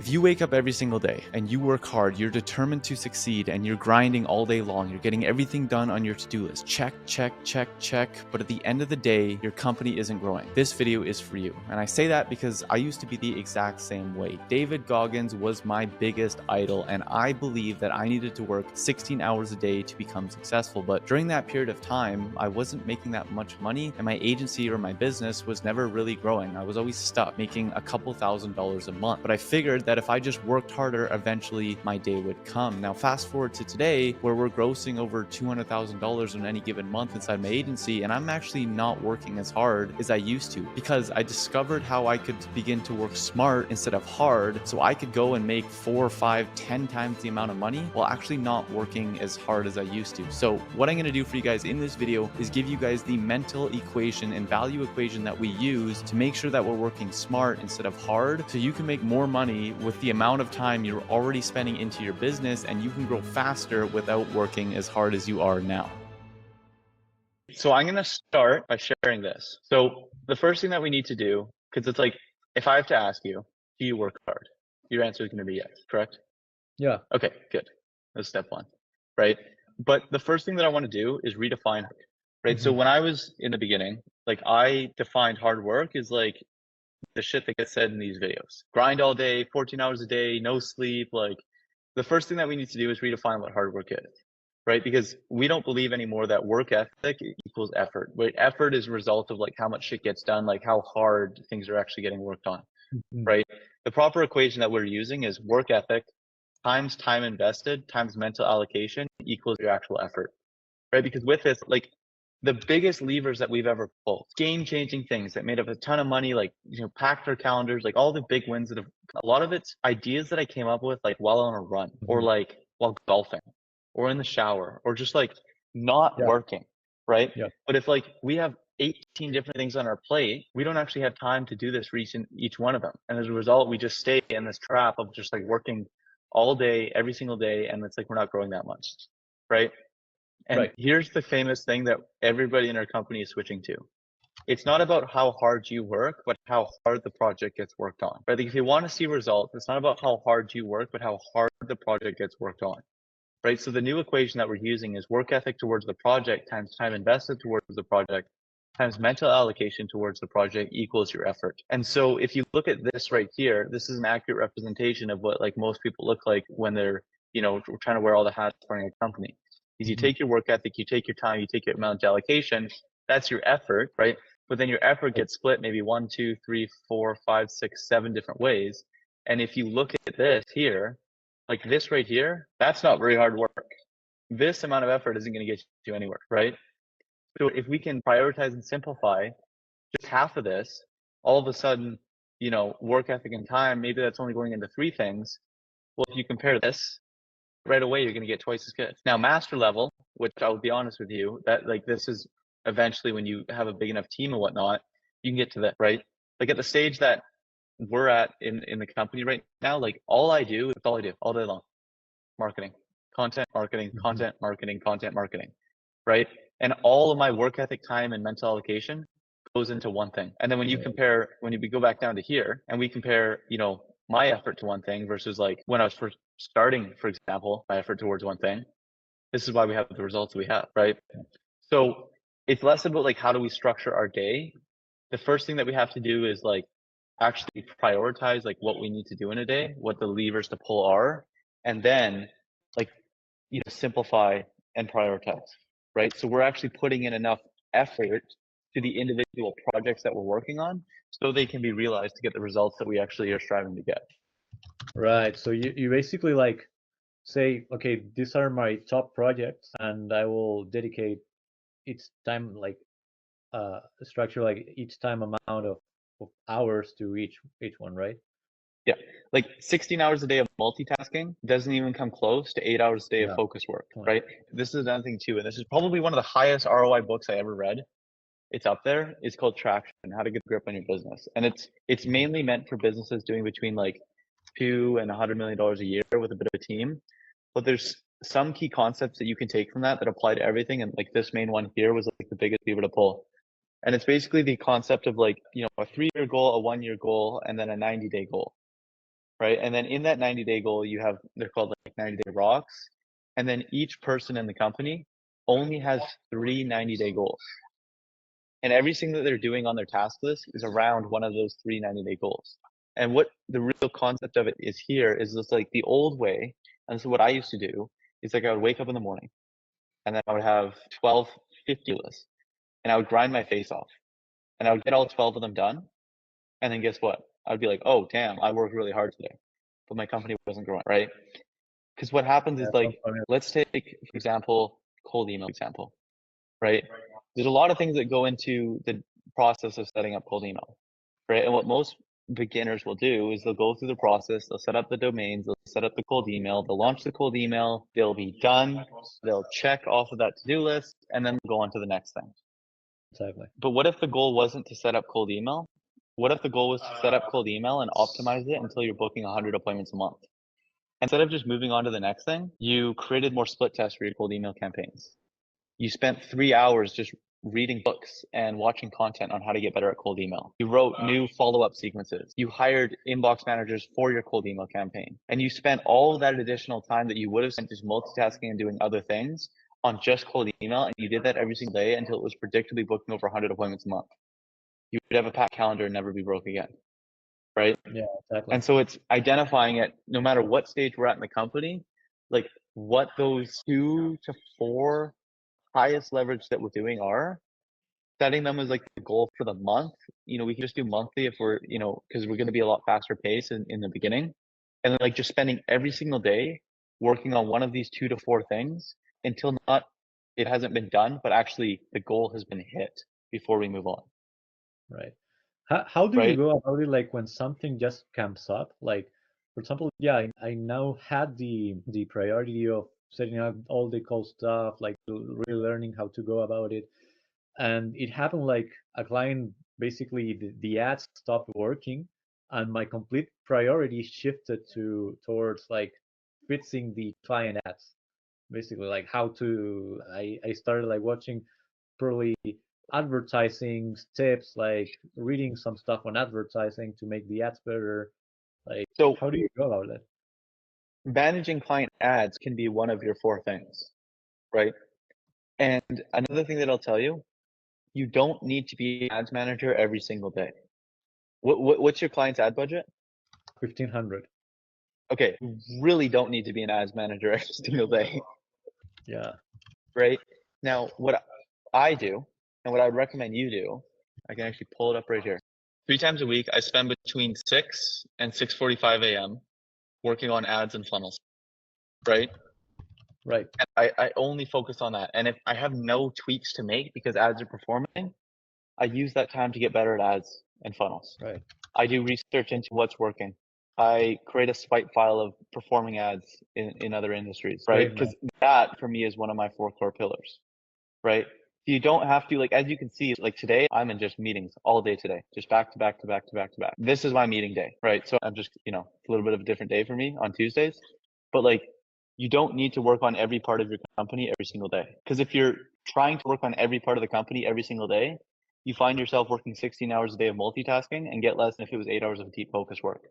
If you wake up every single day and you work hard, you're determined to succeed, and you're grinding all day long, you're getting everything done on your to-do list, check, check, check, check, but at the end of the day, your company isn't growing. This video is for you. And I say that because I used to be the exact same way. David Goggins was my biggest idol, and I believe that I needed to work 16 hours a day to become successful. But during that period of time, I wasn't making that much money, and my agency or my business was never really growing. I was always stuck making a couple $1,000s a month. But I figured that if I just worked harder, eventually my day would come. Now, fast forward to today, where we're grossing over $200,000 in any given month inside my agency, and I'm actually not working as hard as I used to, because I discovered how I could begin to work smart instead of hard, so I could go and make 4, 5, 10 times the amount of money while actually not working as hard as I used to. So what I'm going to do for you guys in this video is give you guys the mental equation and value equation that we use to make sure that we're working smart instead of hard, so you can make more money with the amount of time you're already spending into your business, and you can grow faster without working as hard as you are now. So I'm going to start by sharing this. So the first thing that we need to do, because it's like, if I have to ask you, do you work hard? Your answer is going to be yes, correct? Yeah. Okay, good. That's step one, right? But the first thing that I want to do is redefine hard, right? So when I was in the beginning, like, I defined hard work as like the shit that gets said in these videos. Grind all day, 14 hours a day, no sleep. Like, the first thing that we need to do is redefine what hard work is, right? Because we don't believe anymore that work ethic equals effort. Right? Effort is a result of like how much shit gets done, like how hard things are actually getting worked on, right? The proper equation that we're using is work ethic times time invested times mental allocation equals your actual effort, right? Because with this, like, the biggest levers that we've ever pulled, game-changing things that made up a ton of money, like, you know, packed our calendars, like all the big wins that have, a lot of it's ideas that I came up with like while on a run, or like while golfing, or in the shower, or just like not working, right? Yeah. But if like we have 18 different things on our plate, we don't actually have time to do this for each one of them. And as a result, we just stay in this trap of just like working all day, every single day, and it's like we're not growing that much, right? And here's the famous thing that everybody in our company is switching to. It's not about how hard you work, but how hard the project gets worked on. Right? Like, if you want to see results, it's not about how hard you work, but how hard the project gets worked on. Right? So the new equation that we're using is work ethic towards the project times time invested towards the project times mental allocation towards the project equals your effort. And so if you look at this right here, this is an accurate representation of what like most people look like when they're, you know, trying to wear all the hats running a company. Is you take your work ethic, you take your time, you take your mental allocation, that's your effort, right? But then your effort gets split maybe 1, 2, 3, 4, 5, 6, 7 different ways. And if you look at this here, like this right here, that's not very hard work. This amount of effort isn't going to get you anywhere, right? So if we can prioritize and simplify just half of this, all of a sudden, you know, work ethic and time, maybe that's only going into 3 things. Well, if you compare this, right away, you're going to get twice as good. Now, master level, which I will be honest with you, that like this is eventually when you have a big enough team and whatnot, you can get to that, right? Like at the stage that we're at in the company right now, like all I do all day long. Marketing, content marketing, content marketing, content marketing, right? And all of my work ethic, time, and mental allocation goes into one thing. And then when you compare, when we go back down to here and we compare, you know, my effort to one thing versus like when I was first starting, for example, my effort towards one thing, this is why we have the results we have, right? So it's less about like, how do we structure our day? The first thing that we have to do is like actually prioritize like what we need to do in a day, what the levers to pull are, and then like, you know, simplify and prioritize, right? So we're actually putting in enough effort to the individual projects that we're working on so they can be realized to get the results that we actually are striving to get. Right. So you basically like say, okay, these are my top projects, and I will dedicate each time like structure like each time amount of hours to each one, right? Yeah, like 16 hours a day of multitasking doesn't even come close to 8 hours a day of focus work, right? This is another thing too, and this is probably one of the highest ROI books I ever read. It's up there. It's called Traction: How to Get a Grip on Your Business, and it's mainly meant for businesses doing between like $2 and $100 million a year with a bit of a team. But there's some key concepts that you can take from that apply to everything, and like this main one here was like the biggest lever to pull. And it's basically the concept of like, you know, a 3-year goal, a 1-year goal, and then a 90-day goal, right? And then in that 90-day goal, they're called like 90-day rocks. And then each person in the company only has 3 90-day goals. And everything that they're doing on their task list is around one of those 3 90-day goals. And what the real concept of it is here is just like the old way. And so what I used to do is like I would wake up in the morning and then I would have 12 50 lists and I would grind my face off and I would get all 12 of them done. And then guess what? I'd be like, oh, damn, I worked really hard today, but my company wasn't growing, right? Because what happens Yeah, is sounds like, familiar. let's take, for example, cold email example, right? There's a lot of things that go into the process of setting up cold email, right? And what most beginners will do is they'll go through the process, they'll set up the domains, they'll set up the cold email, they'll launch the cold email, they'll be done, they'll check off of that to-do list, and then go on to the next thing. Exactly. But what if the goal wasn't to set up cold email? What if the goal was to set up cold email and optimize it until you're booking 100 appointments a month? Instead of just moving on to the next thing, you created more split tests for your cold email campaigns. You spent 3 hours just reading books and watching content on how to get better at cold email. You wrote new follow-up sequences. You hired inbox managers for your cold email campaign. And you spent all that additional time that you would have spent just multitasking and doing other things on just cold email. And you did that every single day until it was predictably booking over 100 appointments a month. You would have a packed calendar and never be broke again, right? Yeah, exactly. And so it's identifying it, no matter what stage we're at in the company, like what those 2 to 4 highest leverage that we're doing are, setting them as like the goal for the month. We can just do monthly if we're, because we're going to be a lot faster pace in the beginning. And then like just spending every single day working on one of these 2 to 4 things until not it hasn't been done, but actually the goal has been hit before we move on, Right. How do you right? go about it, like when something just comes up? Like, for example, yeah, I now had the priority of setting up all the cool stuff, like really learning how to go about it. And it happened like a client, basically the ads stopped working, and my complete priority shifted towards like fixing the client ads. Basically, like how to I started like watching probably advertising tips, like reading some stuff on advertising to make the ads better. Like, So how do you go about it? managing client ads can be one of your 4 things, right? And another thing that I'll tell you, you don't need to be an ads manager every single day. What's your client's ad budget? 1500. Okay, you really don't need to be an ads manager every single day, Yeah. right? Now, what I do and what I would recommend you do, I can actually pull it up right here. 3 times a week, I spend between 6 and 6:45 a.m. working on ads and funnels, right? Right. And I only focus on that. And if I have no tweaks to make because ads are performing, I use that time to get better at ads and funnels. Right. I do research into what's working. I create a swipe file of performing ads in other industries, right? Great, man. Because that for me is one of my 4 core pillars, right? You don't have to, like, as you can see, like today, I'm in just meetings all day today, just back to back to back to back to back. This is my meeting day, right? So I'm just, a little bit of a different day for me on Tuesdays. But like, you don't need to work on every part of your company every single day. Because if you're trying to work on every part of the company every single day, you find yourself working 16 hours a day of multitasking and get less than if it was 8 hours of deep focus work.